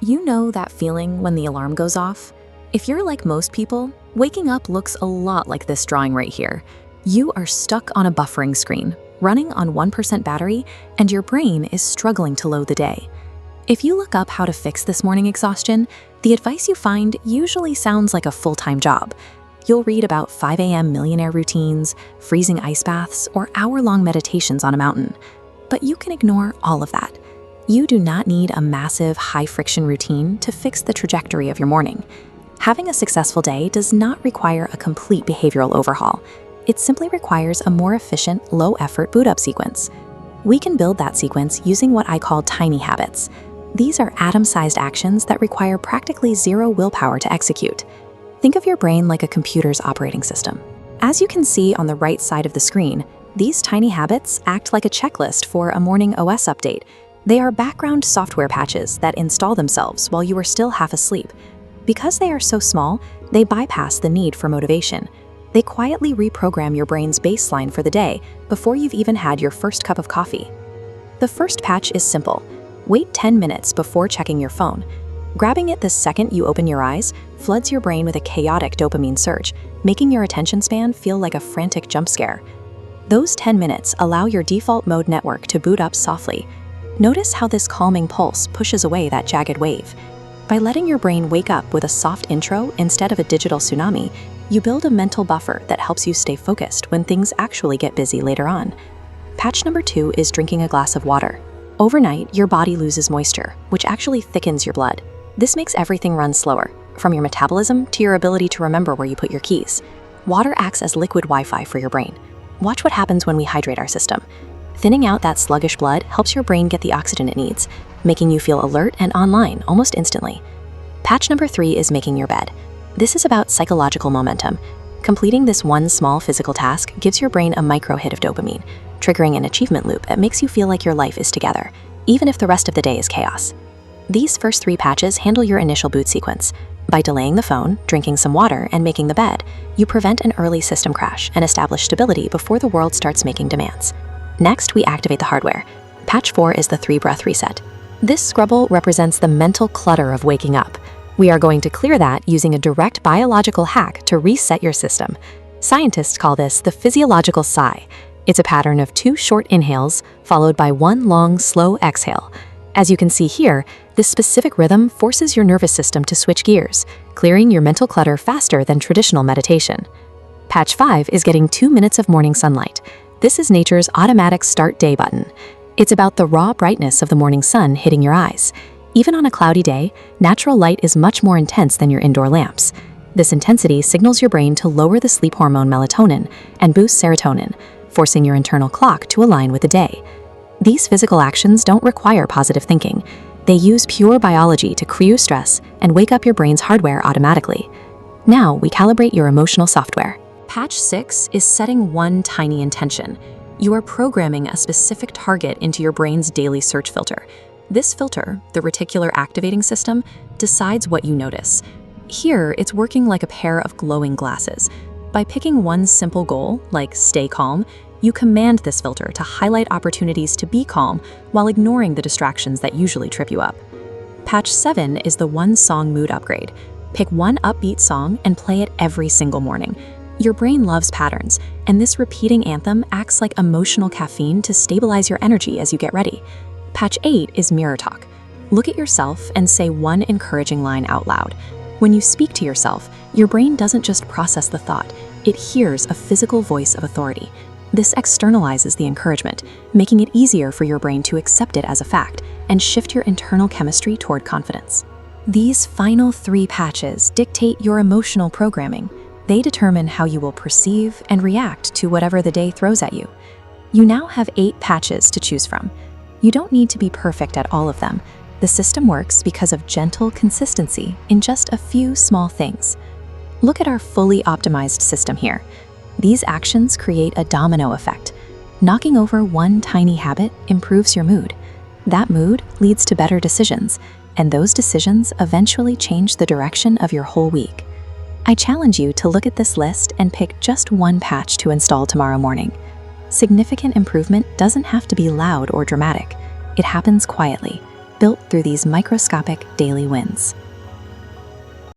You know that feeling when the alarm goes off? If you're like most people, waking up looks a lot like this drawing right here. You are stuck on a buffering screen, running on 1% battery, and your brain is struggling to load the day. If you look up how to fix this morning exhaustion, the advice you find usually sounds like a full-time job. You'll read about 5 a.m. millionaire routines, freezing ice baths, or hour-long meditations on a mountain. But you can ignore all of that. You do not need a massive, high-friction routine to fix the trajectory of your morning. Having a successful day does not require a complete behavioral overhaul. It simply requires a more efficient, low-effort boot-up sequence. We can build that sequence using what I call tiny habits. These are atom-sized actions that require practically zero willpower to execute. Think of your brain like a computer's operating system. As you can see on the right side of the screen, these tiny habits act like a checklist for a morning OS update. They are background software patches that install themselves while you are still half asleep. Because they are so small, they bypass the need for motivation. They quietly reprogram your brain's baseline for the day before you've even had your first cup of coffee. The first patch is simple. Wait 10 minutes before checking your phone. Grabbing it the second you open your eyes floods your brain with a chaotic dopamine surge, making your attention span feel like a frantic jump scare. Those 10 minutes allow your default mode network to boot up softly. Notice how this calming pulse pushes away that jagged wave. By letting your brain wake up with a soft intro instead of a digital tsunami, you build a mental buffer that helps you stay focused when things actually get busy later on. Patch number 2 is drinking a glass of water. Overnight, your body loses moisture, which actually thickens your blood. This makes everything run slower, from your metabolism to your ability to remember where you put your keys. Water acts as liquid Wi-Fi for your brain. Watch what happens when we hydrate our system. Thinning out that sluggish blood helps your brain get the oxygen it needs, making you feel alert and online almost instantly. Patch number 3 is making your bed. This is about psychological momentum. Completing this one small physical task gives your brain a micro hit of dopamine, triggering an achievement loop that makes you feel like your life is together, even if the rest of the day is chaos. These first 3 patches handle your initial boot sequence. By delaying the phone, drinking some water, and making the bed, you prevent an early system crash and establish stability before the world starts making demands. Next, we activate the hardware. Patch 4 is the 3-breath reset. This scrubble represents the mental clutter of waking up. We are going to clear that using a direct biological hack to reset your system. Scientists call this the physiological sigh. It's a pattern of 2 short inhales followed by 1 long, slow exhale. As you can see here, this specific rhythm forces your nervous system to switch gears, clearing your mental clutter faster than traditional meditation. Patch 5 is getting 2 minutes of morning sunlight. This is nature's automatic start day button. It's about the raw brightness of the morning sun hitting your eyes. Even on a cloudy day, natural light is much more intense than your indoor lamps. This intensity signals your brain to lower the sleep hormone melatonin and boost serotonin, forcing your internal clock to align with the day. These physical actions don't require positive thinking. They use pure biology to clear stress and wake up your brain's hardware automatically. Now we calibrate your emotional software. Patch 6 is setting one tiny intention. You are programming a specific target into your brain's daily search filter. This filter, the reticular activating system, decides what you notice. Here, it's working like a pair of glowing glasses. By picking one simple goal, like stay calm, you command this filter to highlight opportunities to be calm while ignoring the distractions that usually trip you up. Patch 7 is the one-song mood upgrade. Pick one upbeat song and play it every single morning. Your brain loves patterns, and this repeating anthem acts like emotional caffeine to stabilize your energy as you get ready. Patch 8 is mirror talk. Look at yourself and say one encouraging line out loud. When you speak to yourself, your brain doesn't just process the thought, it hears a physical voice of authority. This externalizes the encouragement, making it easier for your brain to accept it as a fact and shift your internal chemistry toward confidence. These final 3 patches dictate your emotional programming. They determine how you will perceive and react to whatever the day throws at you. You now have 8 patches to choose from. You don't need to be perfect at all of them. The system works because of gentle consistency in just a few small things. Look at our fully optimized system here. These actions create a domino effect. Knocking over one tiny habit improves your mood. That mood leads to better decisions, and those decisions eventually change the direction of your whole week. I challenge you to look at this list and pick just one patch to install tomorrow morning. Significant improvement doesn't have to be loud or dramatic. It happens quietly. built through these microscopic daily wins.